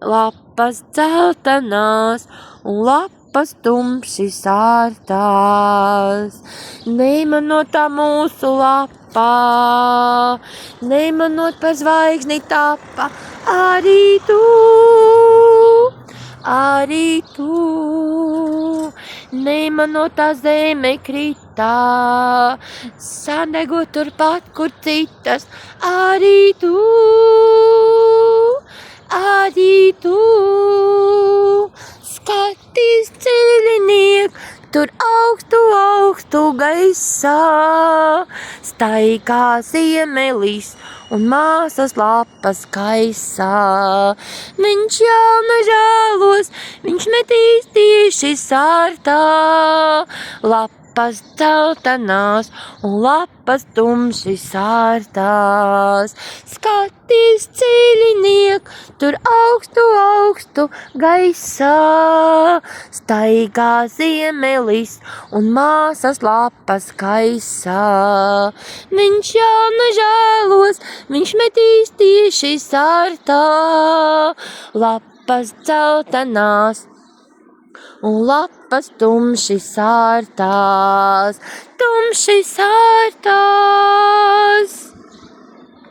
lapas dzeltenās un lapas tumši sārtās. Neimanotā mūsu lapā, neimanot par zvaigzni tapa, arī tu. Neimanotā zeme kritā, sadegot turpat, kur citas, arī tu. Skatīs ceļiniek, tur augstu gaisā, staigā ziemelis un māsas lapas kaisā. Viņš jau nežēlos, viņš metīs tieši sārtā, lapas dzeltenās un lapas tumši sārtās. Skatīs ceļiniek, tur augstu gaisā, staigā ziemelis un māsas lapas kaisā. Viņš jau nežēlos, viņš metīs tieši sārtā, lapas dzeltenās un lapas tumši sārtās.